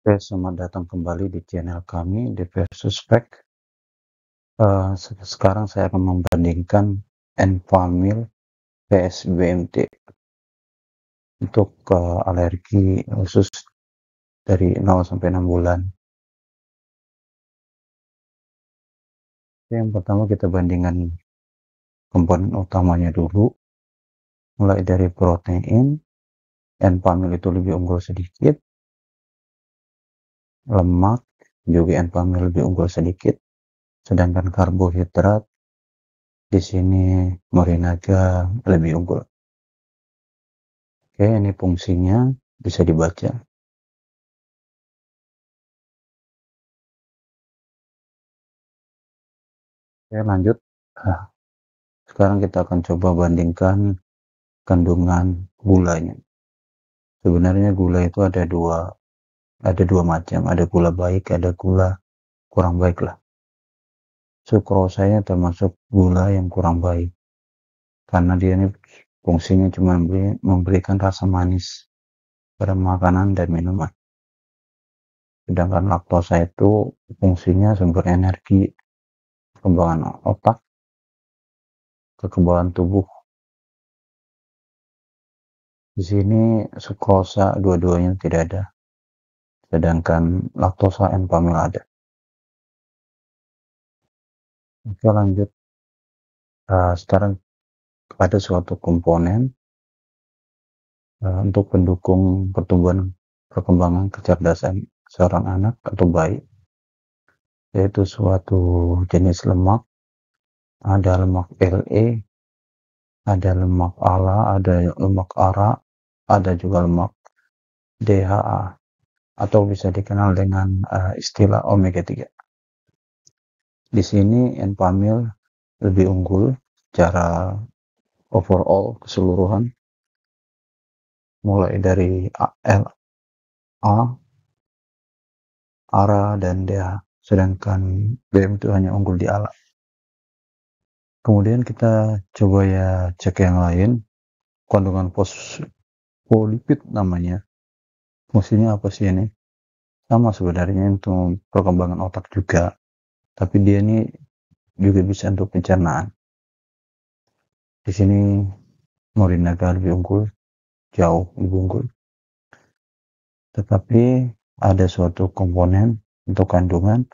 Oke, selamat datang kembali di channel kami di Versus Spec. Sekarang saya akan membandingkan Enfamil vs BMT untuk alergi khusus dari 0 sampai 6 bulan. Oke, yang pertama kita bandingkan komponen utamanya dulu. Mulai dari protein, Enfamil itu lebih unggul sedikit. Lemak juga Enfamil lebih unggul sedikit. Sedangkan karbohidrat di sini Morinaga lebih unggul. Oke, ini fungsinya bisa dibaca. Oke, lanjut. Nah, sekarang kita akan coba bandingkan kandungan gulanya. Sebenarnya gula itu ada dua macam, ada gula baik, ada gula kurang baik lah. Sukrosanya termasuk gula yang kurang baik, karena dia ini fungsinya cuma memberikan rasa manis pada makanan dan minuman. Sedangkan laktosa itu fungsinya sumber energi, perkembangan otak, kekebalan tubuh. Di sini sukrosa dua-duanya tidak ada, sedangkan laktosa Enfamil ada. Oke, lanjut. Sekarang ada suatu komponen untuk pendukung perkembangan kecerdasan seorang anak atau bayi, yaitu suatu jenis lemak. Ada lemak Le, ada lemak ALA, ada lemak ARA, ada juga lemak DHA, atau bisa dikenal dengan istilah omega 3. Di sini Enfamil lebih unggul secara overall keseluruhan, mulai dari LA, ARA, dan DHA, sedangkan BM itu hanya unggul di ALA. Kemudian kita coba ya cek yang lain, kandungan fosfolipid namanya. Fungsinya apa sih ini? Sama sebenarnya untuk perkembangan otak juga, tapi dia ini juga bisa untuk pencernaan. Di sini Morinaga lebih unggul, jauh lebih unggul. Tetapi ada suatu komponen untuk kandungan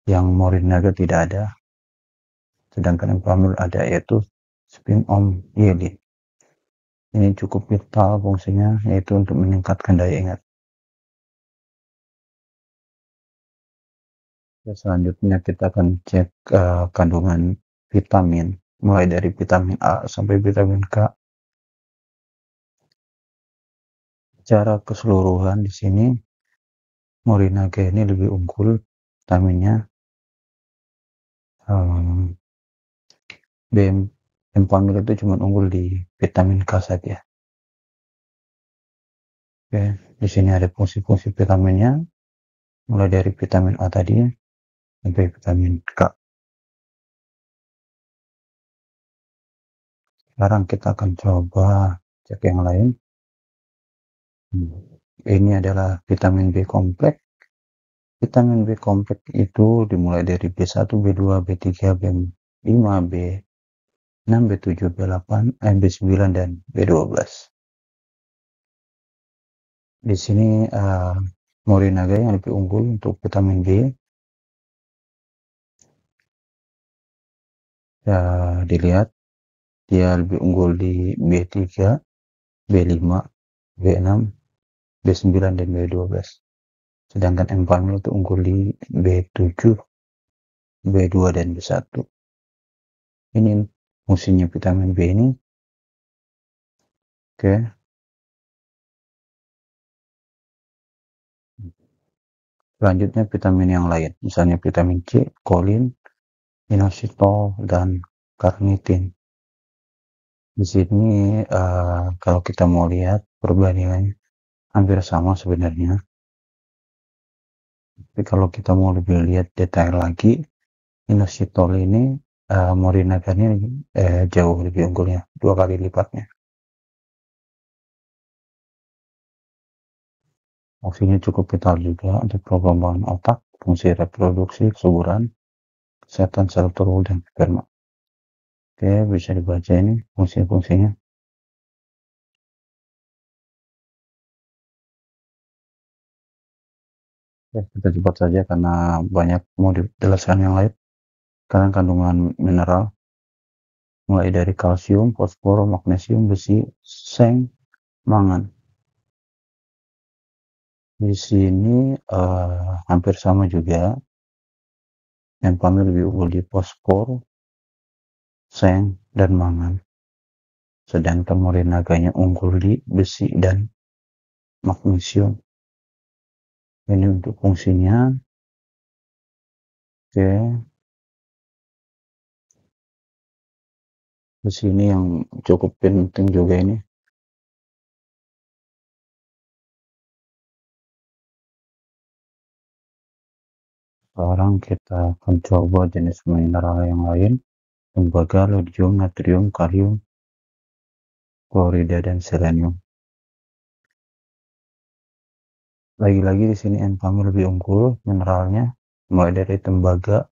yang Morinaga tidak ada, sedangkan Enfamil ada, yaitu spin-om yelin. Ini cukup vital fungsinya, yaitu untuk meningkatkan daya ingat. Selanjutnya kita akan cek kandungan vitamin, mulai dari vitamin A sampai vitamin K. Secara keseluruhan di sini Morinaga ini lebih unggul vitaminnya. Enfamil itu cuma unggul di vitamin K saja. Oke, di sini ada fungsi-fungsi vitaminnya, mulai dari vitamin A tadi sampai vitamin K. Sekarang kita akan coba cek yang lain. Ini adalah vitamin B kompleks. Vitamin B kompleks itu dimulai dari B1, B2, B3, B5, B6, B7, B8, B9, dan B12. Di sini Morinaga yang lebih unggul untuk vitamin B. Ya, dilihat dia lebih unggul di B3, B5, B6, B9, dan B12. Sedangkan Enfamil itu unggul di B7, B2, dan B1. Ini fungsinya vitamin B ini. Oke. Selanjutnya vitamin yang lain, misalnya vitamin C, kolin, inositol, dan karnitin. Di sini kalau kita mau lihat perbandingannya hampir sama sebenarnya. Tapi kalau kita mau lebih lihat detail lagi, inositol ini Morinaga ini jauh lebih unggulnya, 2 kali lipatnya. Fungsinya cukup vital juga untuk perkembangan otak, fungsi reproduksi, kesuburan, kesehatan sel telur dan sperma. Oke, bisa dibaca ini fungsi-fungsinya. Ya, kita cepat saja karena banyak mau dijelaskan yang lain. Sekarang kandungan mineral mulai dari kalsium, fosfor, magnesium, besi, seng, mangan. Di sini hampir sama juga. Yang kami lebih unggul di fosfor, seng, dan mangan. Sedangkan morinaganya unggul di besi dan magnesium. Ini untuk fungsinya. Oke, besi ini yang cukup penting juga ini. Sekarang kita akan coba jenis mineral yang lain. Tembaga, rhodium, natrium, kalium, klorida, dan selenium. Lagi-lagi di sini N kami lebih unggul mineralnya, mulai dari tembaga,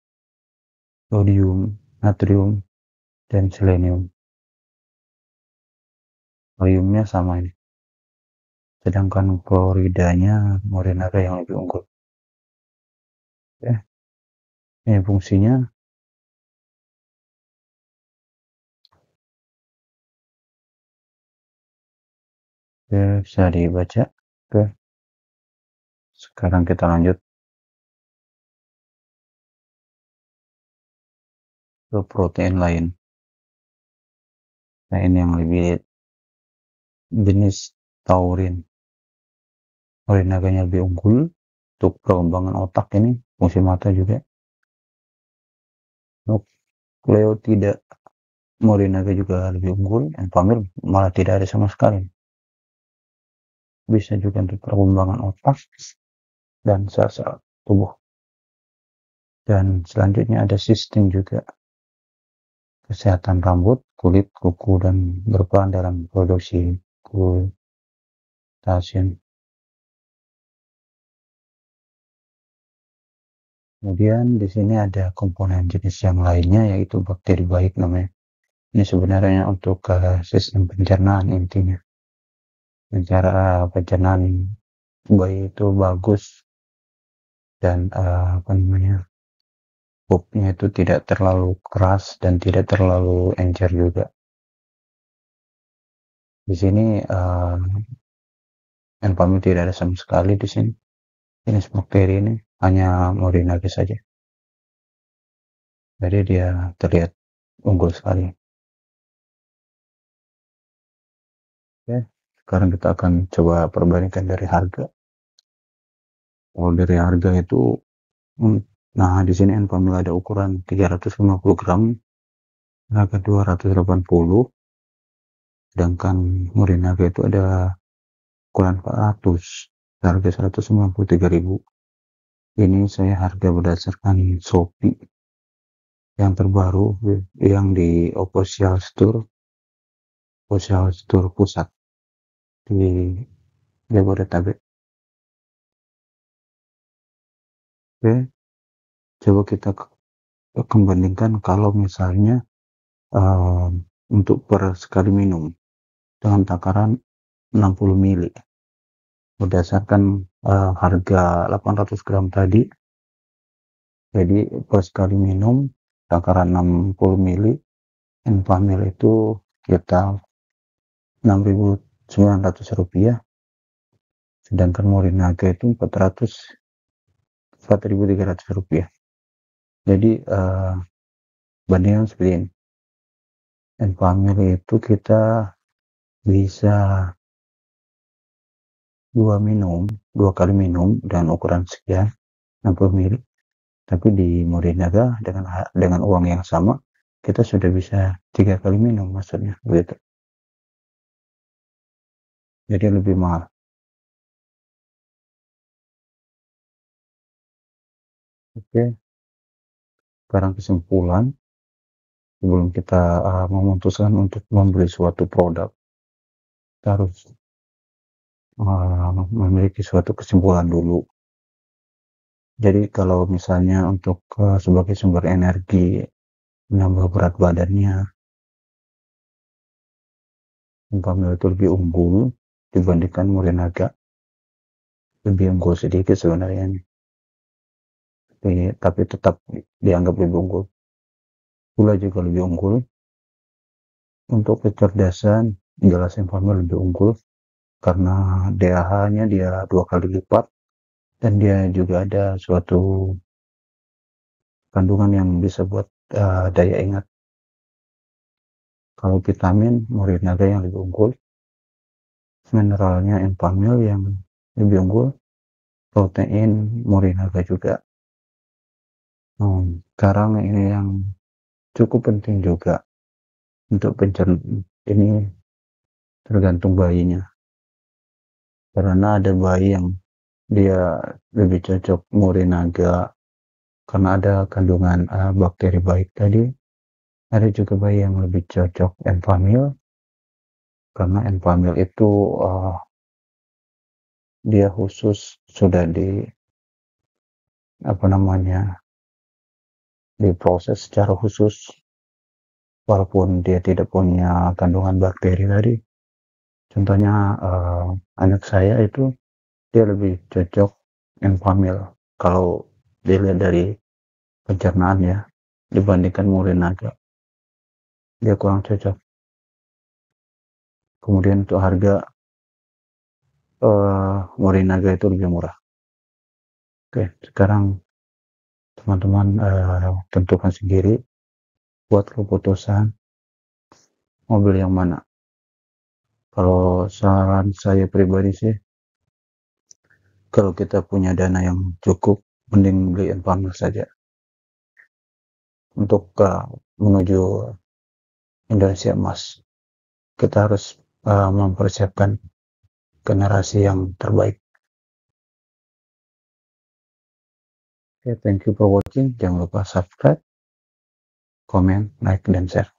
rhodium, natrium, dan selenium. Kaliumnya sama ini. Sedangkan kloridanya morinaga yang lebih unggul. Ini fungsinya. Bisa dibaca. Oke, sekarang kita lanjut ke protein lain. Nah, ini yang lebih jenis taurin. Morinaganya lebih unggul untuk perkembangan otak ini, fungsi mata juga. Nukleotida morinaga juga lebih unggul, yang pamir malah tidak ada sama sekali. Bisa juga untuk perkembangan otak dan sel-sel tubuh. Dan selanjutnya ada sistem juga kesehatan rambut, kulit, kuku, dan berperan dalam produksi glutathione. Kemudian di sini ada komponen jenis yang lainnya yaitu bakteri baik namanya. Ini sebenarnya untuk sistem pencernaan intinya. Pencernaan bayi itu bagus dan apa namanya, pupnya itu tidak terlalu keras dan tidak terlalu encer juga. Di sini Enfamil tidak ada sama sekali di sini. Jenis bakteri ini hanya Morinaga saja. Jadi dia terlihat unggul sekali. Oke, sekarang kita akan coba perbandingkan dari harga. Kalau dari harga itu, nah di sini Enfamil ada ukuran 350 gram, harga 280, sedangkan Morinaga itu ada ukuran 400, harga 193.000. Ini saya harga berdasarkan Shopee yang terbaru yang di official store pusat di Jabodetabek. Oke, coba kita kembandingkan kalau misalnya untuk per sekali minum dengan takaran 60 mili berdasarkan harga 800 gram tadi. Jadi per sekali minum takaran 60 mili Enfamil itu kita Rp6.900, sedangkan Morinaga itu Rp4.300. Jadi bandingan seperti ini. Enfamil itu kita bisa dua kali minum dengan ukuran sekian 60 mili, tapi di Morinaga dengan uang yang sama kita sudah bisa 3 kali minum, maksudnya begitu. Jadi lebih mahal. Oke, sekarang kesimpulan sebelum kita memutuskan untuk membeli suatu produk, kita harus memiliki suatu kesimpulan dulu. Jadi kalau misalnya untuk sebagai sumber energi menambah berat badannya, Pamel itu lebih unggul dibandingkan Morinaga, lebih unggul sedikit sebenarnya, tapi tetap dianggap lebih unggul. Gula juga lebih unggul. Untuk kecerdasan, jelas Pamel lebih unggul karena DAH-nya dia 2 kali lipat, dan dia juga ada suatu kandungan yang bisa buat daya ingat. Kalau vitamin, Morinaga yang lebih unggul. Mineralnya Pamel yang lebih unggul. Protein Morinaga juga. Sekarang ini yang cukup penting juga untuk pencernaan ini tergantung bayinya. Karena ada bayi yang dia lebih cocok Morinaga karena ada kandungan bakteri baik tadi. Ada juga bayi yang lebih cocok Pamel karena Pamel itu dia khusus sudah diproses secara khusus, walaupun dia tidak punya kandungan bakteri tadi. Contohnya anak saya itu dia lebih cocok Pamel kalau dilihat dari pencernaan ya, dibandingkan Morinaga, dia kurang cocok. Kemudian untuk harga, Morinaga itu lebih murah. Oke, sekarang teman-teman tentukan sendiri, buat keputusan mobil yang mana. Kalau saran saya pribadi sih, kalau kita punya dana yang cukup, mending beli Pamel saja untuk menuju Indonesia Emas. Kita harus mempersiapkan generasi yang terbaik. Okay, thank you for watching. Jangan lupa subscribe, comment, like, dan share.